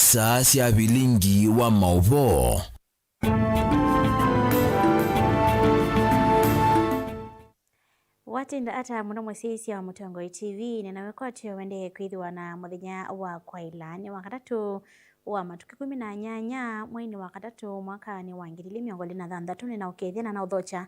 isaa cia bilingi wa mauvo. Watinda ata muno mwesisi wa Mutongo TV ninawekotio wende kwithiwa na muthenya wa kwailani wakatatu wa matuki 18 mwini wa katatu mwakani wa 2026 nina ukethina na uthocha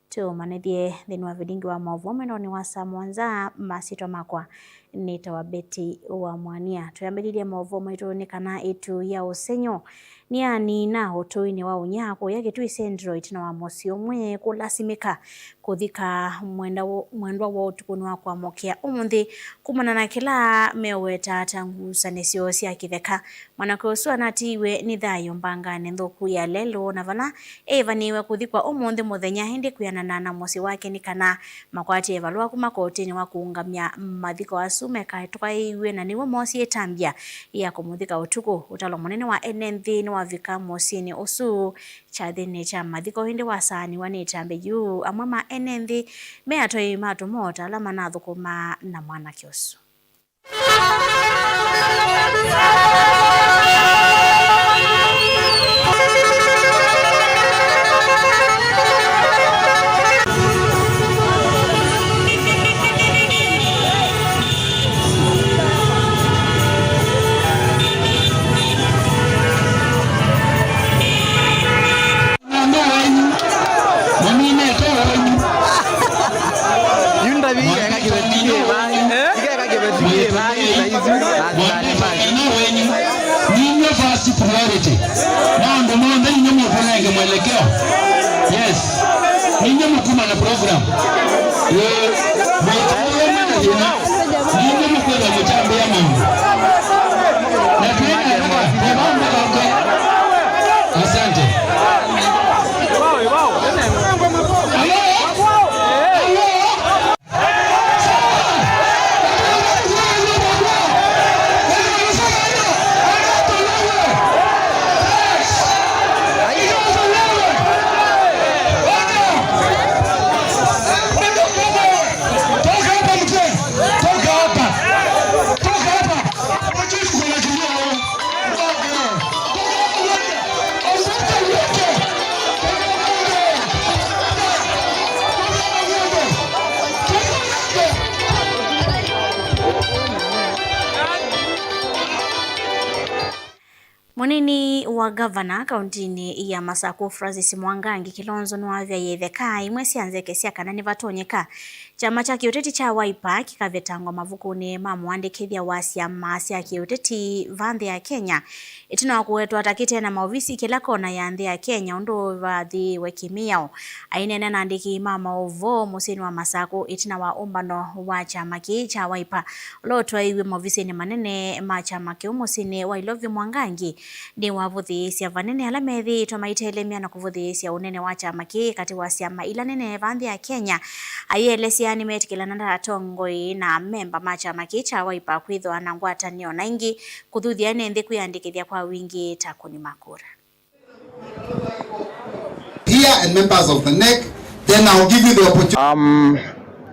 tu manethie thini wa vilingi wa mauvo mwenoni wa Samwanza masito makwa nita wa Beti wa Mwania tuyambiririe mauvo maitu ni kana itu ya usenyo ni anina utuini wa unyako yake tu isendroid na wa mosio mwe kulasimika kuthika mwendwa wa utukuni wa kwa mokia umundi kumana na kila meweta tangu sanesio sia kitheka mwanako usua natiwe ni thayo mbangane nthuku ya lelo na vala evaniwe kuthikwa umundi muthenya hindi kuyanana na mosi wake ni kana makwati evalwa kuma kotini wa kuungamia mathiko asume kaitoka iwe na niwe mosi etambia ya kumuthika utuku utalo munene wa NNV wa vika mosini usu chathini cha mathiko hindi wasani wanitambe juu amwe ma NNV meatoi matumota alama na thukuma na mwana kiosu. Priority. Now the more than you move like a mwelekeo. Yes. Ninyo mkuma na program. Ninyo mkwela mchambi ya mungu. Na tuena asante. Munini wa gavana kauntini ya Masako Francis Mwangangi Kilonzo nwavya yethekai mwesi anzeke sia kana ni vatonyeka chama cha kiuteti cha Wiper kikavetangwa mavukuni mamwandikithia wa ciama cia kiuteti vanthi ya Kenya itina kuwetwa atakite na maofisi kila kona ya nthi ya Kenya undu vathi wekimiao ainene na andiki mama ovo musini wa Masako itina wa umbano wa chama ki cha Wiper lotwa iwe maofisi ni manene ma chama ki musini wa Ilovi Mwangangi ni wavuthi cia vanene ala methi tomaitelemia na kuvuthi cia unene wa chama ki kati wa ciama ila nene vanthi ya Kenya ayelesia ni metikilana na tongoi na memba ma chama ki cha Wiper kwithwa na ngwatanio na ingi kuthuthia nthi kuyandikithia kwa wingi takuni makura. Here and members of the NEC, then I'll give you the opportunity.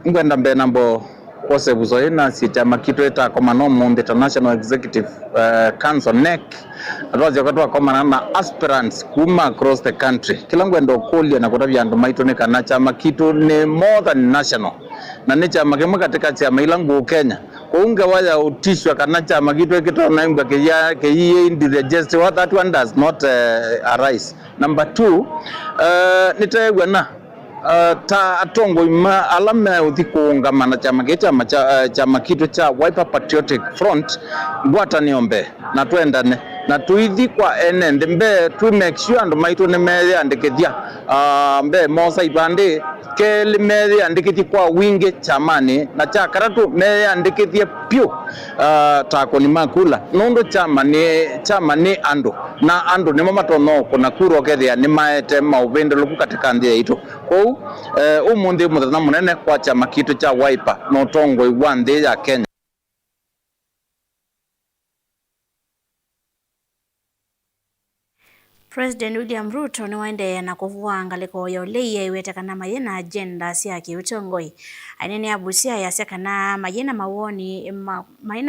Ngwenda mbe nambo kose buzoina si chama kitu eta komano mu International Executive Council NEC atwazi akatwa komana na aspirants kuma across the country kila ngwendo kulia na kutavya andu maitoneka na chama kitu ni more than national na ni chama kimwe katika chama ilangu Kenya kuunga waya utishwa kana chama kitu kitona imba ke indigest what that one does not arise. Number 2 nitaegwa na ta atongo ima alama uthikuunga mana chama kitu cha Wiper Patriotic Front ngwata niombe na twendane na tuithi kwa enende mbe tu make sure andu maitu ni methe andikithia mbe mosa ibande keli methe andikithia kwa wingi chamani na cha karatu methe andikithia pio tako ni makula nondo chama ni andu na andu ni mamatono kuna kuro kethia ni maete mauvende luku katika nthi yetu kou umundi muthenya munene kwa chama kitu cha Wiper no tongoi wa nthi ya Kenya. President William Ruto ni waende na kuvua ngaliko ya uleye wetakana mayena agenda siaki utongoi. Ainene abusia ya sekana mayena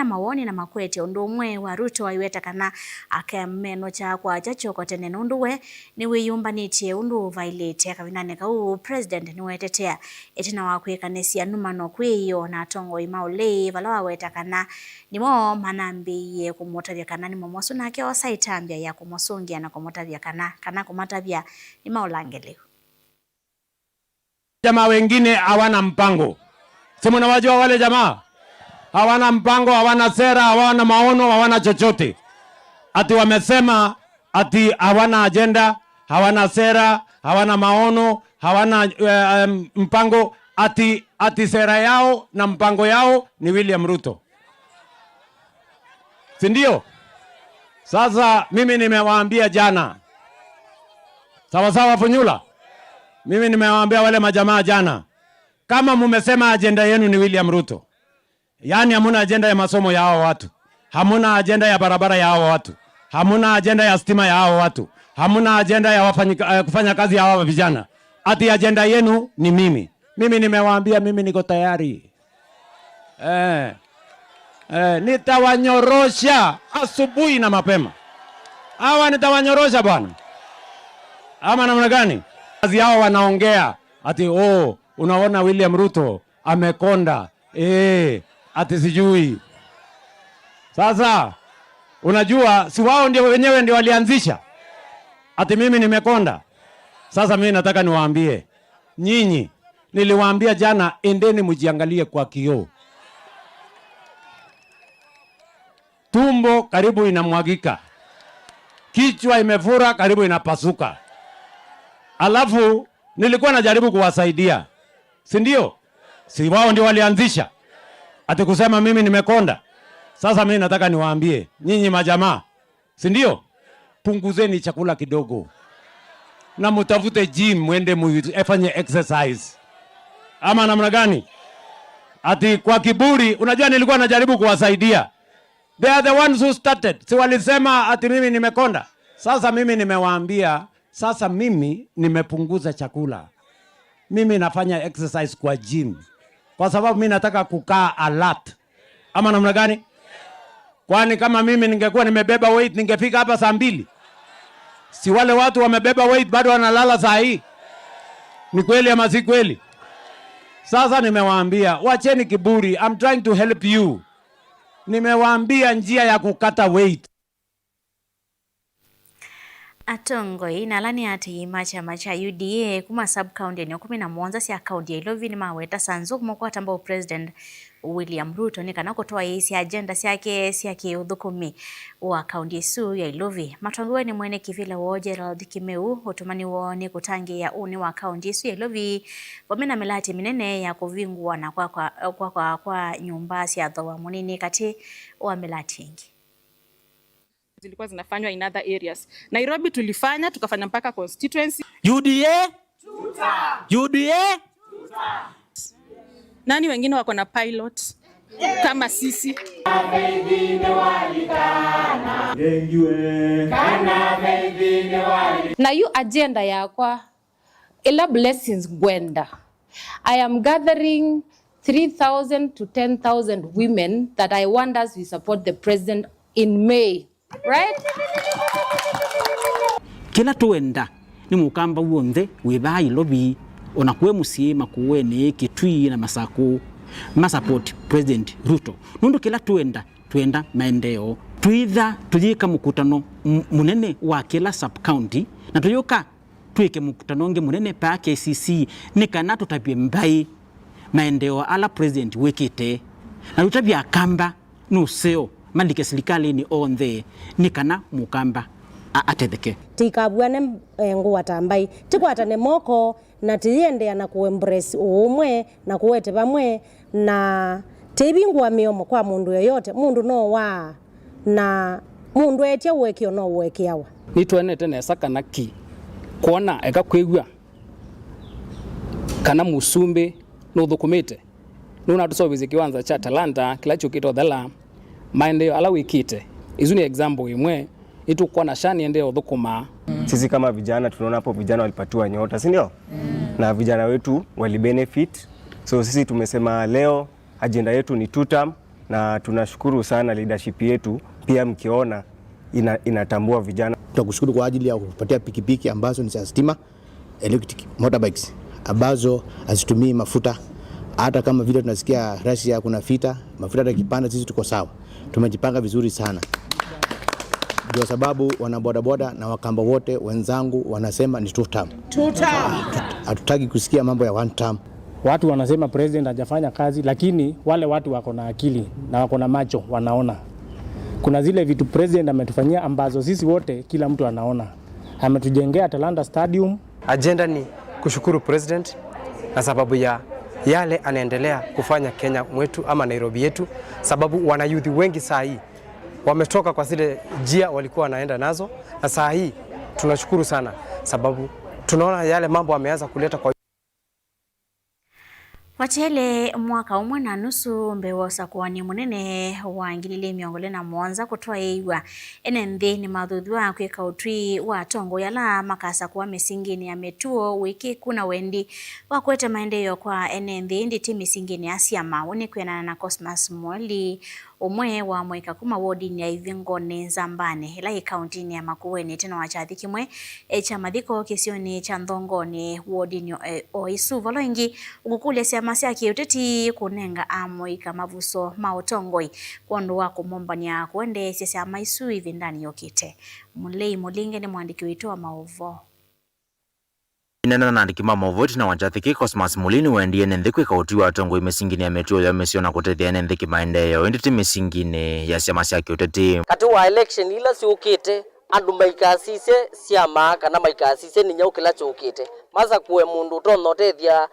mawoni na makwete undumwe wa Ruto wa wetakana akemeno cha kwa chacho kwa tene nunduwe ni wiyumba nitie undu violate kavinane kau President ni wetetea etina wakwekanesia numano kwiyo na tongoi maulei valawa wetakana nimo manambi kumotavya kana ni momosu na keo saitambia ya kumosungia na kumotavya kana kumatavya ni maulangelewa. Jamaa wengine hawana mpango. Si mnawajua wale jamaa? Hawana mpango, hawana sera, hawana maono, hawana chochote. Ati wamesema ati hawana agenda, hawana sera, hawana maono, hawana mpango, ati sera yao na mpango yao ni William Ruto. Si ndio? Sasa mimi nimewaambia jana. Sawa Funyula? Mimi nimewaambia wale majamaa jana. Kama mumesema agenda yenu ni William Ruto. Yani hamuna agenda ya masomo ya hao watu. Hamuna agenda ya barabara ya hao watu. Hamuna agenda ya stima ya hao watu. Hamuna agenda ya kufanya kazi ya hao vijana. Ati agenda yenu ni mimi. Mimi nimewaambia mimi niko tayari. Nitawanyorosha asubuhi na mapema. Hawa nitawanyorosha bwana. Ama namna gani? Kazi yao wanaongea ati unaona William Ruto amekonda. Ati sijui. Sasa unajua si wao ndio wenyewe ndio walianzisha. Ati mimi nimekonda. Sasa mimi nataka niwaambie nyinyi, niliwaambia jana endeni mjiangalie kwa kioo. Tumbo karibu inamwagika. Kichwa imefura karibu inapasuka. Alafu nilikuwa najaribu kuwasaidia. Si ndio? Si wao ndio walianzisha. Ati kusema mimi nimekonda. Sasa mimi nataka niwaambie nyinyi majamaa. Si ndio? Punguzeni chakula kidogo. Na mtafute gym mwende mfanye exercise. Ama namna gani? Ati kwa kiburi, unajua nilikuwa najaribu kuwasaidia. They are the ones who started. Si walisema ati mimi nimekonda. Sasa mimi nimewaambia, sasa mimi nimepunguza chakula. Mimi nafanya exercise kwa gym. Kwa sababu mimi nataka kukaa alert. Ama namna gani? Kwani kama mimi ningekuwa nimebeba weight ningefika hapa saa 2. Si wale watu wamebeba weight bado wanalala saa hii. Ni kweli ama si kweli? Sasa nimewaambia, wacheni kiburi. I'm trying to help you. Nimewaambia njia ya kukata weight. Atongoi nalani ati chama cha UDA kuma sub county ni 11 sia county ya Ilovi ni maweta sanzu kumokwa tambo President William Ruto ni kana kutoa isi agenda siake udhukumi wa county su ya Ilovi. Matongowe ni mwene kivila wo Gerald Kimeu utumani woni kutangi ya uni wa county su ya Ilovi wamena melati minene ya kuvingwa na kwa nyumba sia dhowa munini kati wa melati ingi. Zilikuwa zinafanywa in other areas. Nairobi tukafanya mpaka constituency. UDA tuta. UDA tuta. Nani wengine wako na pilot kama sisi? Na yu agenda yakwa ila blessings gwenda. I am gathering 3,000 to 10,000 women that I want us to support the president in May. Right? Kila tuenda ni mukamba wonde weba Ilovi onakuwe musima kuwene Kitui na Masako support President Ruto. Nundu kila tuenda maendeo tuidha tujika mkutano munene wa kila sub county na tuyoka tuike mkutano nge munene pa KCC nikana tutapie mbai maendeo ala president wekite na tutabia kamba nuseo malike serikali ni onthe nikana mukamba atetheke tikabwane nguwa tambai tikwatane moko na tiende na kuembrace umwe na kuwete bamwe na tibingwa miomo kwa mundu yoyote mundu no wa na mundu etia wekio no wekiawa nitwenete nesa kana ki kuona eka kwigwa kana musumbe no thukumite nuna tusobize kiwanza cha talanta kila chukito dhala maendeleo ala wikite izu ni example imwe itukuwa na shani ende uthukuma. Sisi kama vijana tunaona hapo vijana walipatiwa nyota, si ndio? Na vijana wetu wali benefit. So sisi tumesema leo agenda yetu ni 2 term na tunashukuru sana leadership yetu pia mkiona inatambua vijana. Tunakushukuru kwa ajili ya kupatia pikipiki ambazo ni za stima, electric motorbikes ambazo hazitumii mafuta. Hata kama vile tunasikia Russia kuna vita, mafuta yakipanda sisi tuko sawa. Tumejipanga vizuri sana. Ndio sababu wanabodaboda na wakamba wote wenzangu wanasema ni 2 term. 2 term. Hatutaki kusikia mambo ya 1 term. Watu wanasema president hajafanya kazi, lakini wale watu wako na akili na wako na macho wanaona. Kuna zile vitu president ametufanyia ambazo sisi wote kila mtu anaona. Ametujengea Talanta Stadium. Agenda ni kushukuru president na sababu ya yale anaendelea kufanya Kenya mwetu ama Nairobi yetu, sababu wana youth wengi saa hii wametoka kwa zile njia walikuwa wanaenda nazo, na saa hii tunashukuru sana sababu tunaona yale mambo ameanza kuleta kwa Wachele mwaka umwe na nusu mbewosa kuwani munene wa ngilile miongole na mwanza kutoa eiwa enenthi ni mathuthuwa kwika utwi wa tongo yala makasa kuwa misingini ya metuo wiki kuna wendi wa kuete maendeyo kwa enenthi nditi misingini ya siama wani kuyanana na Cosmas Mwali umwe wa mweka kuma wodi ya Ivingoni Nzambane ila kaunti ya Makueni tena wachathi kimwe cha mathiko kisioni cha Nthongoni wodi oisu voloingi ukukule siama sia kiuteti kunenga amoika mavuso maotongoi kondo wa kumombania kuende siama isu hivi ndani yokite. Mulei Mulinge ni mwandiki wetu wa maovo. Inena na ndikima movoti na wachathiki Cosmas Mulini wendie nendhikwe kauti wa tongo imesingine ya metuo ya mesiona kutethia nendhiki maendeyo inditi mesingine ya siama sia kiuteti. Kati wa election ila si ukite andu maikasise siama kana maikasise ni nyau kila chukite maza kuwe mundu utonotethia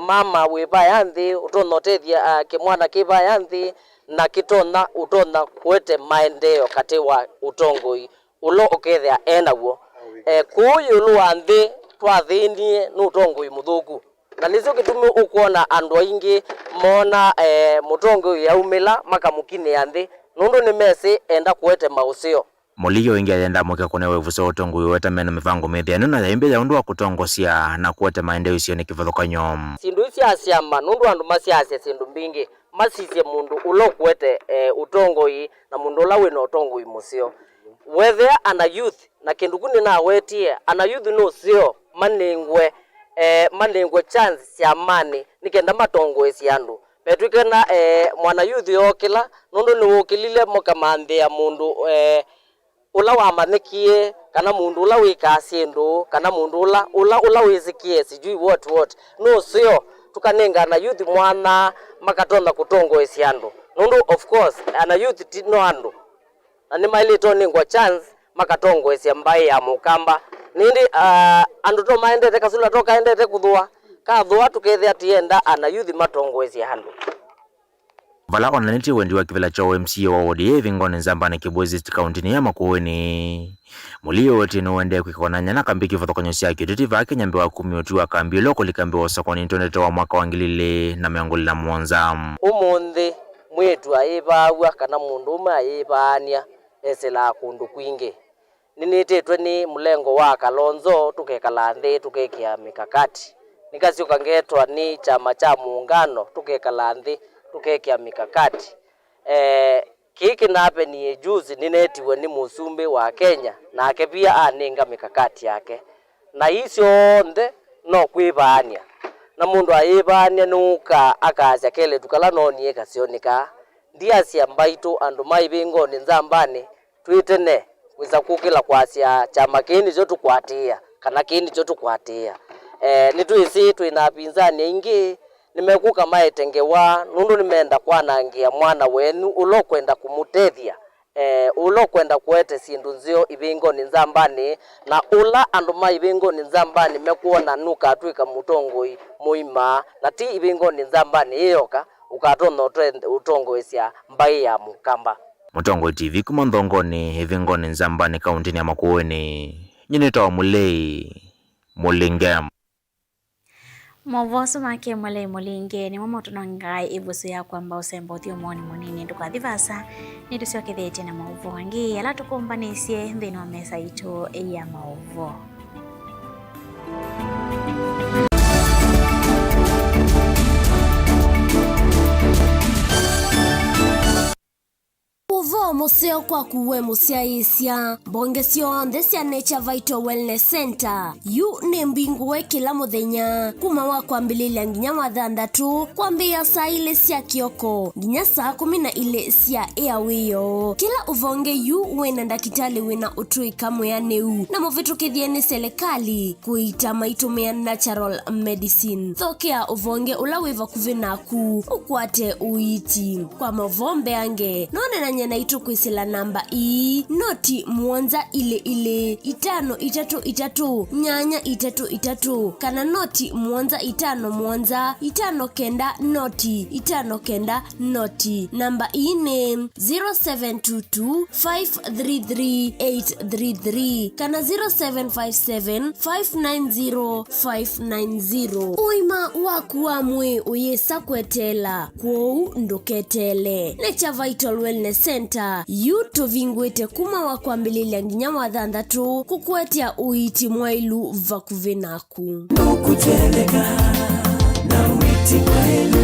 mama weba yanthi utonotethia kimwana kiba yanthi na kitona utona kuete maendeyo kati wa utongoi ulo ukethia enaguo kuyu luanthi twathinie n'utongoi muthuku na nicio gitumi ukuona andu aingi mona mutongoi yaumila makamukine yanthi nundu ni mesi enda kuete mausio. Muliyo ingi ayenda mweke kunewe vuso utongoi weta mena mivango mithianu na yaimbe ya undu wa kutongosia na kuete maendeo isio ni kivathoka nyom. Sindu isi asiama nundu andu masiasia sindu mbingi masisye mundu ulo kuete utongoi na mundu ula wina utongoi musio. Whether ana youth na kindukuni na wetie ana youth no sio manengwe chance sia mani nikenda matongo esi andu petwikena mwana youth yokila nundu ni wokilile mokamande ya mundu ula wa manekie kana mundu ula wika sindu kana mundu ula wizikie sijui what no sio tukanenga na youth mwana makatona kutongo esi andu nundu of course ana youth no andu ani maili tonengwa chance makatongo esi ambaye ya mukamba nindi andu to maendete kasula toka endete kuthua kathua tukethe atienda ana youth matongo esi handu. Vala onaniti wendi wa kivila cha MCA wa wodi ya Ivingoni Nzambane Kibwezi kaunti ya Makueni. Mulio wote ni wende kukikonanya na kambi kivathokanyosia ya kiuteti vake nyambi wa 10 otu wa kambi loko likambi wa sokoni internet wa mwaka wa ngilile na miongoli na mwanza. Umunthi mwetu aibawa kana mundu umwe aibania esela kundu kwingi. Ninitetwe ni mulengo wa Kalonzo tukekala nthi tukekia mikakati. Nikasiuka ngetwa ni chama cha muungano tukekala nthi tukekia mikakati. Kiki nape ni juzi ninetiwe ni musumbi wa Kenya na ake pia aninga mikakati yake. Na isio nde no kwibania. Na mundu aibania nuka akaasya kele tukala nonie kasionika. Ndiasi ambaito andu Ivingoni Nzambane twitene wiza kukila kwasya chama kini jotu kwatia kana kini jotu kwatia. Nituisi tuina pinzani ingi nimekuka maetengewa nundu nimeenda kwanangia mwana wenu ulokwenda kumutethia ulokwenda kuete sindu nzio Ivingoni Nzambane na ula andu Ivingoni Nzambane mekuona nuka atwika mutongoi muima na ti Ivingoni Nzambane iyoka ukatona utongoesya mbai ya mukamba. Mutongoi TV kuma Nthongoni Ivingoni Nzambane kaunti ya Makueni. Nyinitoa Mulei Mulingem. Movoso make mwale mulinge ni mama tunangai ibusu ya kwamba usembo thio moni munini ndukathivasa ni tusiokethete na mauvo wangi ala tukombanisye thini wa mesa itu ya mauvo. Uvo museo kwa kuwe musia isya bonge cionthe cia Nature Vital Wellness Center yu ni mbinguwe kila muthenya kuma wa kwambililia nginya wa 6 kwambia saa 2 cia kioko nginya saa 12 cia airwayo. Kila uvonge yu wena ndakitali wina utui kamwe ya neu na muvitukithie ni serikali kuita maitumia natural medicine. Thokea uvonge ula wiva kuvinaku ukwate uiti kwa mavombe ange none na nyena itu kwisila namba noti 111 nyanya 33 kana noti 151 noti 59 namba ne 0722 533 kana 0757 590 uima waku wa mwe uyesa kwetela kwou nduketele. Nature Vital Wellness Center yuto vingwete kuma wa kwambililia nginya wa 6 kukwetia uiti mwailu vakuvenaku Kujeleka na uiti mwailu.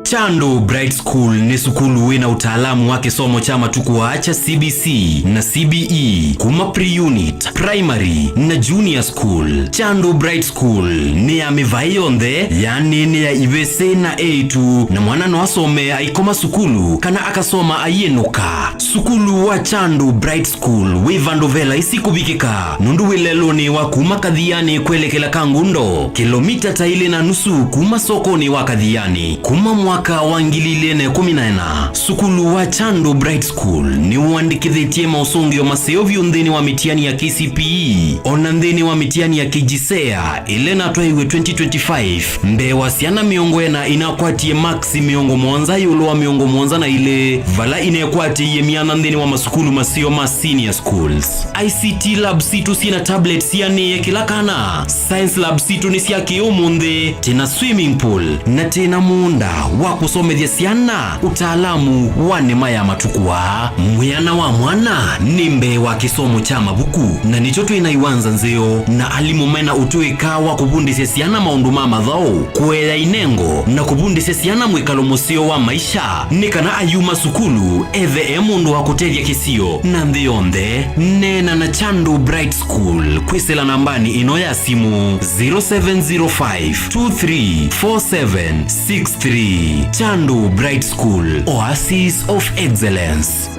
Chandu Bright School ni sukulu wina utaalamu wa kisomo cha matukuwa cha CBC na CBE kuma pre-unit, primary na junior school. Chandu Bright School ni ya mivayonde yani ni ya ibese na A2 na mwana no asome aikoma sukulu kana akasoma ayenuka. Sukulu wa Chandu Bright School wivandovela isikubikika nundu wileloni wa kuma Kadhiani kwelekela Kangundo kilomita 2.5 kuma sokoni wa Kadhiani kuma mwaka wangilile 14. Sukulu wa Chandu Bright School ni uandikithietie mausungio maseo vyundheni wa mitiani ya KCPE onandheni wa mitiani ya KJSEA ilena twaiwe 2025 mbe wasiana miongoena inakwatie maxi miongo mwanza yulo wa miongo mwanza na ile vala inekwatie mianandheni wa masukulu maseo ma senior schools. ICT lab situ sina tablets yani kila kana. Science lab situ ni siya kiumunde tena swimming pool na tena muunda wa kusomethia siana utaalamu wa nema ya matukuwa. Mwiana wa mwana nimbe wa kisomo cha mabuku na nichoto inaiwanza nzeo na alimumena utuika wa kubundisya siana maundu mama dhao kuela inengo na kubundisya siana mwikalo musio wa maisha nikana ayuma sukulu eve mundu wa kutedia kisio na ndhionde nena na Chandu Bright School kwisela nambani inoya simu 0705234763. Chandu Bright School, Oasis of Excellence.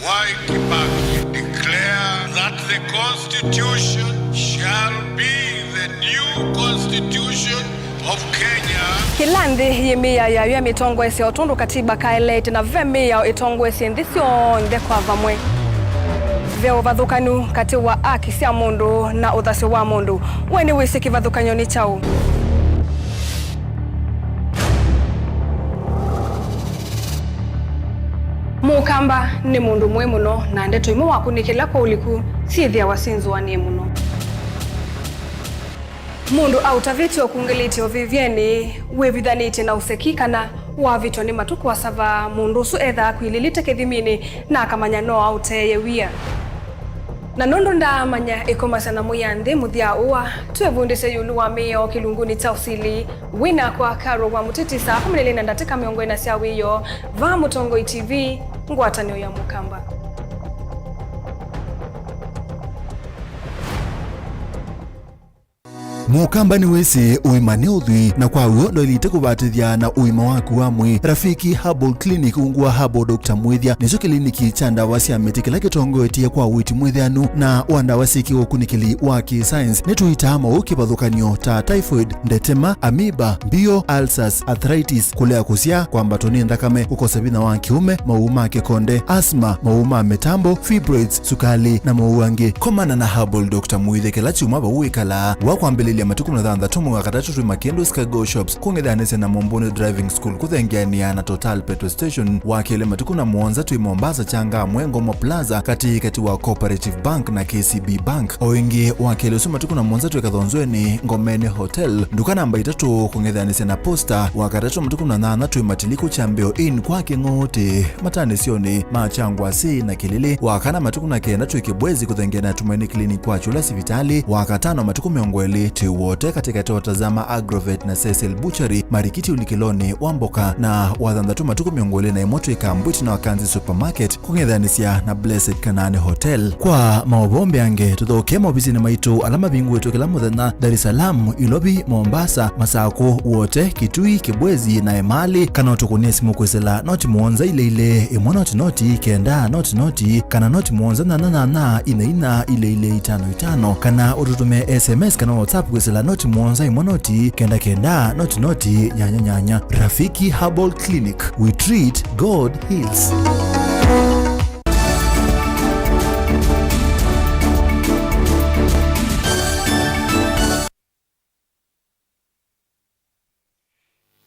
Mwai Kibaki declare that the Constitution shall be the new Constitution of Kenya. Kilandi yemia ya mitongo ese otundu katiba kaelete na vemia itongo ese ndisio ndekwa vamwe. Veo vathukanu kati wa aki cia mundu na uthasi wa mundu weni wisi kivathukanyo ni chau. Mukamba ni mundu mwe muno na ndeto imo wakunikila kwa uliku sithia wasinzu wanie muno. Mundu autavitio kungelitio vivyeni wevithaniti na usekikana wavitwa ni matuku wa sava mundu su etha kwililite kithimini na akamanya no auteye wia. Na nondo ndamanya ikomasana muyanthi muthia uwa twevundise yulu wa mio kilunguni cha usili wina kwa karo wa mutitisa kumilele na ndatika miongo ina cia wiyo va Mutongo TV ngwatanio ya Mukamba. Mukamba ni wese uimane udhui na kwa uo ndo ilite kubatithia na uima waku wa mwi. Rafiki Herbal Clinic ungua Herbal Dr. Mwithia nizo kliniki cha ndawa cia miti kila kitongo etie kwa witi mwithianu na wandawa siki ukunikili wa ki-science nituita mauki bathukanio ta typhoid, ndetema, amoeba, bio, ulcers, arthritis, kulea kusia kwa mbatoni ndakame, ukosebina wa kiume, mauma kikonde, asthma, mauma metambo, fibroids, sukali na mauangi. Komana na Herbal Dr. Mwithia kila chuma ba uikala wakwambelili kulia matuku na dhanda tumu wakatatu tu Makendo Cargo Shops kungedhanese na Momboni Driving School kuthengiania na Total Petrol Station wakile matuku na Mwanza tu Mombasa changa Mwengo Mo Plaza kati wa Cooperative Bank na KCB Bank oingi wakile usuma matuku na Mwanza tu kathonzwe ni Ngomeni Hotel nduka namba 3 kungedhanese na Posta wakatatu matuku na nana tu Matiliku Chambeo Inn kwa kingote matane sioni machangwa si na Kilili wakana matuku na kenda tu Kibwezi kuthengia na Tumaini Clinic kwa Chula Sivitali wakatano matuku miongweli tu wote katika tawatazama Agrovet na Cecil Butchery Marikiti Ulikiloni Wamboka na wadhandatu matuku miongweli na Imoto Ikambwiti na Wakanzi Supermarket kungedhanisia na Blessed Kanane Hotel kwa maobombe yange tuthoke mobisi na maitu alama bingu wetu kila muthenya Dar es Salaam Ilobi Mombasa Masako wote Kitui Kibwezi na Emali kana tukunie simu kwesela noti Mwanza ile imwana noti kenda noti kana noti Mwanza na ina ile 55 kana ututume SMS kana WhatsApp kwesela noti Mwanza imwanoti kenda noti nyanya Rafiki Herbal Clinic, we treat, God heals.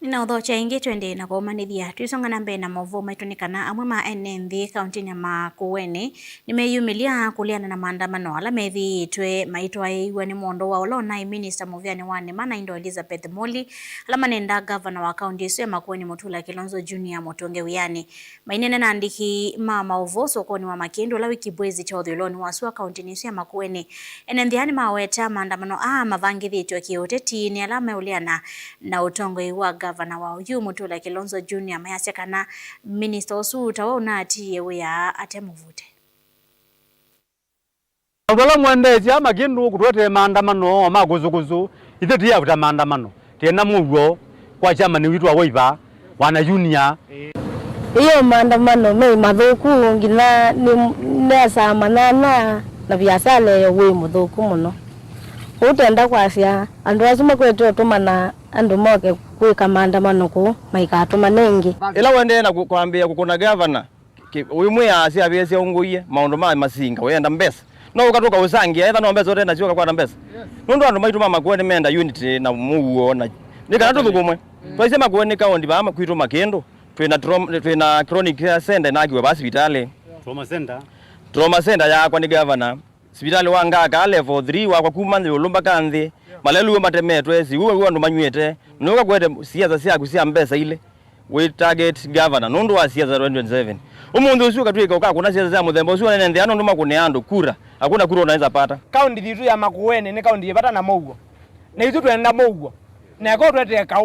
Na udhocha ingi twende na kumanithia tuisonga na mbere na mauvuma itunikana amwe ma NNV kaunti ya Makueni nimeyumilia kuliana na maandamano ala methiitwe maitwa iwa ni mondo wa ulona minister Muvyani Wane mana indo Elizabeth Moli ala manenda governor wa kaunti ya Makueni Mutula Kilonzo Junior Mutonge Wiani mainene na andiki mauvo sokoni wa Makendo la wiki bwezi cha udhuloni wasua kaunti ya Makueni enendiani maweta maandamano mavangithitwe kiuteti ni ala meuliana na utongo wa governor wa uyu Mutula Kilonzo Junior mayasya kana minister osu utawa ati yewe ya atemuvute Abala mwendezi Makindu kutwete maandamano maguzuguzu itheti ya kuta maandamano tena mugo kwa chama ni witu wa Wiper wana junior iyo maandamano me mathuku ngina ni nesa manana na biashara yo we muthuku muno utenda kwacia andu asuma kwetu tumana andu moke kwika maandamano ku maikatuma nengi ila wende na kuambia kukuna governor uimwe asi abese unguye maundu ma masinga wenda mbesa no ukatoka usangia etha no mbesa otenda sioka kwa mbesa nundu andu maituma Makueni menda unity na muguo na nikana tuthukumwe twaise Makueni kaunti ba kwitu Makendo twina chronic care center na kiwe hospitali trauma center ya kwa ni governor hospitali wanga ka level 3 wa kwa kuma ndulumba kanthi malelu matemetwe si uwe andu manywete nuka kwete siasa cia kusia mbesa ile we target governor nundu wa siasa 2027 umundu ucio katwika uka kuna siasa za muthemba ucio nene ndiano nduma kune andu kura hakuna kura unaweza pata kaunti thitu ya Makueni ni kaunti yepata na maugo na itu twenda maugo na ko twete ka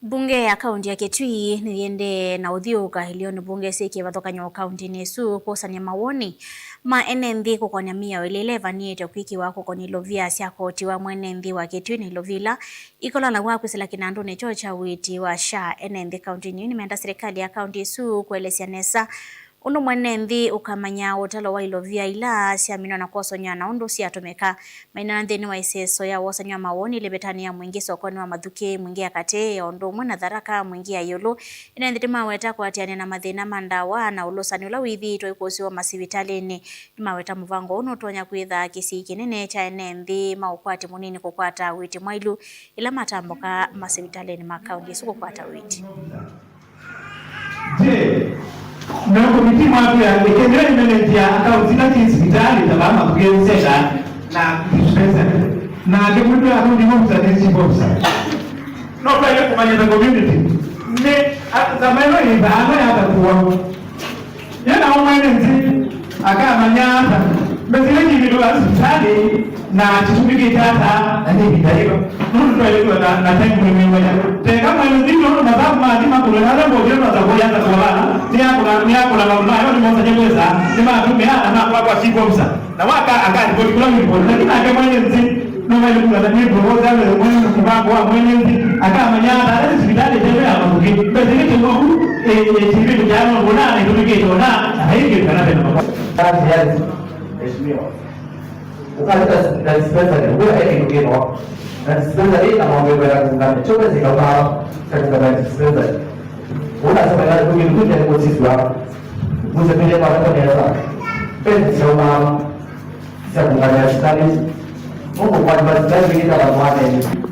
Bunge ya kaunti ya Kitui niende na uthiuka hilioni bunge siki vathokanyo kaunti nesu kusania mawoni ma NNV kukonya mia welele vaniete kwiki wako koni lovia sia koti wa NNV wa Kitui ni lovila ikola na waku sila kinandu ne chocha witi wa sha NNV kaunti ni meenda serikali ya kaunti su kuelesia nesa uno NNV ukamanya utalo wa ilovia ila siamino na kosonya na undu siatomeka maina ndeni wa iseso ya wasanya mawoni lebetani ya mwingi sokoni wa Mathuke mwingi ya kate ya undu mwana dharaka mwingi ya yolo ina ndima weta kwa atiane na mathina mandawa na ulosani ula withi to ikosi wa masivitali ni maweta muvango uno tonya kwitha kisi kinene cha NNV maukwati munini kukwata witi mwailu ila matamboka masivitali ni makaundi suko kwata witi na komiti mapya yakendele manager akaunti na hospitali tabama kugesha na dispensary na kemundo akaunti mmoja ni bosa no pale kumanya community ne zamano ibana hata kuwa yana omwenzi akamanya bezile kibido hospitali na chitumike tata na ni bidaiwa ndio pale kwa na tangu mwenyewe tega mwenzi ndio mababu maadima kule na ndio ndio za kuanza kuwala ni akula mama ni mmoja jeweza sema tumea na kwa sibomsa na waka akati kwa kula mlipo lakini akamwenzi ndio wale kula ni proposal wale mwenye kubango wa mwenzi akamanya hata hospitali tena ya Mathuke bezile kidogo chibido jana mbona itumike tona haiki kana tena kazi yake heshimiwa ukata na dispensary huwa hiki kingine na dispensary na mambo ya kungana choka zikawa katika dispensary unasema ya kuingia kwa sisi hapa mzee pia kwa kwa nini penzi wa za kufanya studies Mungu kwa sababu ni kama mwana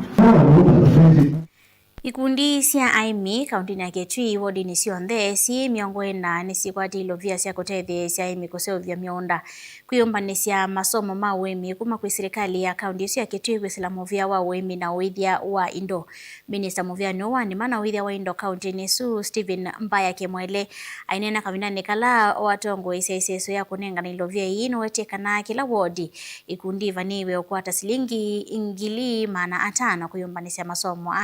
Ikundi cia aimi kaunti ya Kitui wodi ni cionthe si miongo ina ni sikwati ilovia cia kutethia cia aimi kusevia mionda kwiyumbanisya masomo ma wemi kuma kwi serikali ya kaunti cia Kitui kwisila muvia wa wemi na uithia wa indo. Minister muvia no wa ni mana uithia wa indo kaunti ni su Stephen Mbaya Kimwele ainena kavinani kala watongo iseso ya kunengana ilovia ino wetekana kila wodi ikundi vaniwe ukwata silingi ingili mana 5 kuyumbanisya masomo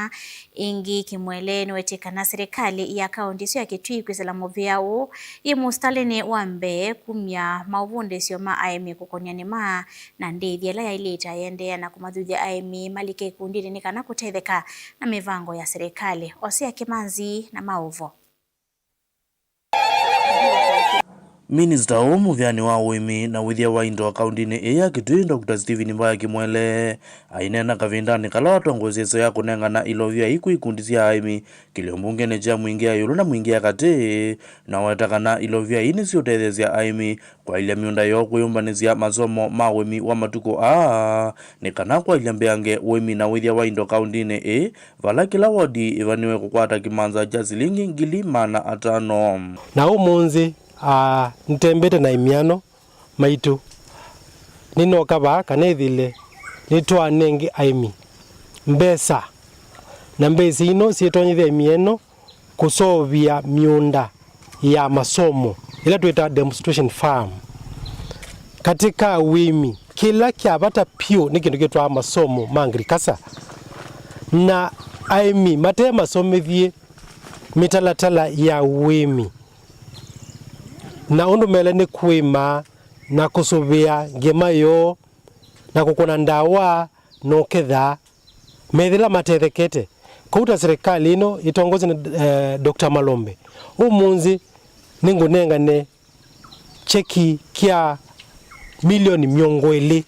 ingi Kimwele niwetekana serikali ya kaunti cia Kitui kwisila muvia u imustalene wambe kumya mauvunde sio ma aimi kukoniani ma na ndithia la ileta yendea na kumadhuthia aimi malike kundi ni kana kutetheka na mivango ya serikali Osia Kimanzi na Mauvo. Minister umuvyani wa wimi na withia wa indo akaundini ya Kitui Dr. Stephen Mbaya Kimwele ainena kavindani kala watongozeso ya kunengana ilovia iku ikundi cia aimi kiliombungene cha mwingia yulu na mwingia kati na wetakana ilovia ini siotethesya aimi kwa ilia miunda yo kuyumbanizia masomo ma wimi wa matuko ni kana kwa ilia mbeange wimi na withia wa indo kaundini vala kila wodi ivaniwe kukwata kimanza cha silingi ngili mana 5 na umunzi ntembete na imiano maitu nino kaba kanethile nitwa nengi aimi mbesa na mbesi ino sietonyithia imieno kusovia miunda ya masomo ila tuita demonstration farm katika wimi kila kiavata pio ni kindu kitwa masomo mangrikasa na aimi mate masomethie mitalatala ya wimi na undu mele ni kuima na kusuvia ngema yo na kukuna ndawa no ketha methila matethekete kuuta serikali ino itongoze na Dr. Malombe umunzi ningunengane cheki kia milioni 200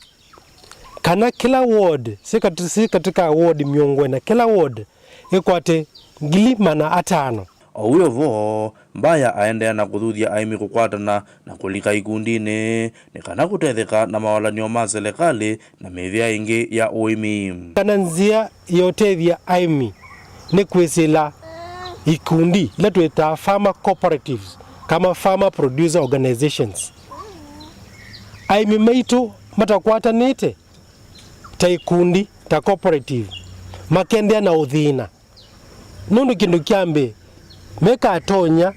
kana kila ward si katika ward 200 kila ward ikwate ngili mana 5 Uyo vo Mbaya aendea na kuthuthia aimi kukwatana na kulika ikundini ni kana kutetheka na mawalanio ma serikali na methia ingi ya uimi. Kana nzia yotethia aimi ni kwisila ikundi ila tuita farmer cooperatives kama farmer producer organizations. Aimi maitu matakwatanite ta ikundi ta cooperative makendea na uthina nundu kindu kiambe meka atonya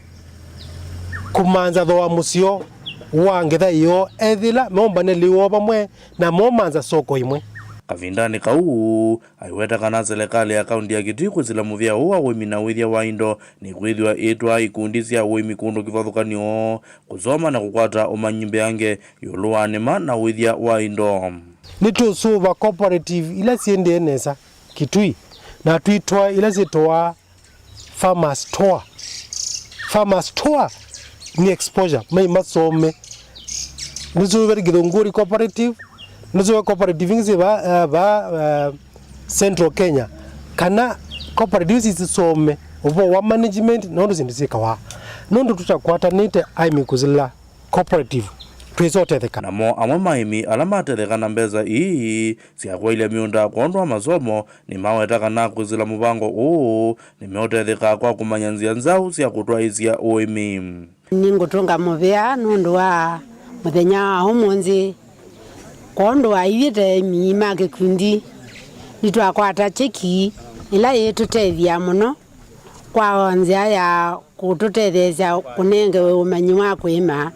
kumanza thoa musio wangetha iyo ethila mombane liwo bamwe na momanza soko imwe kavindani kau aiweta kana serikali ya kaunti ya Kitui kwisila muvia wa wimi na withia wa indo ni kwithwa itwa ikundi cia wimi kundu kivathukanio kusoma na kukwata umanyimbe yange yuluanima na withia wa indo nitusuva cooperative ila siende nesa Kitui na tuitwa ila sitwa farmer store ni exposure mai masome nizo veri githunguri cooperative nizo cooperative ngi ba Central Kenya kana cooperatives isome ubo wa management nondo sindisika wa nondo tutakwatanite aimi kuzila cooperative twizotetheka namo amwe maimi alamatetheka na mbeza ii siakwa ile miunda kondwa masomo ni mawetaka na kuzila mubango ni meotetheka kwa kumanya nzia nzau sia kutwaizia uimi ningutunga muvea nundu wa muthenya umunzi kondo aiyite miima gikundi nitwakwata cheki ila yitutethia muno kwa nzia ya kututethesya kunenge umanyi wa kwima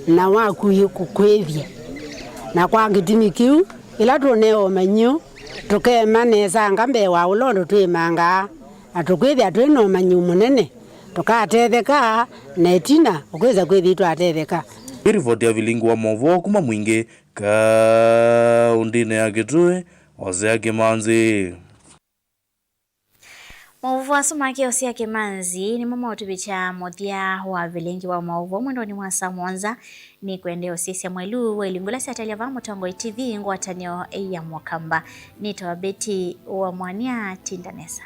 na waku kukwethia na kwa gitimi kiu ila tuneo manyu tukema neza ngambe wa ulondo twimanga atukwethia twino manyu munene tukatetheka netina ukweza kwethi twatetheka. Ripoti ya Vilingu wa Movo kuma mwingi kaundine ya Kitui Osia Kimanzi. Mauvu wa sumaki Osia Kimanzi ni mama utubicha modia wa Vilingi wa Mauvu mwendo ni mwasa mwanza ni kuende osisi ya mwelu wa ilingula si atalia vamo Tongo TV ngwa tanyo ya mwakamba nito wa Beti wa Mwania Tindanesa.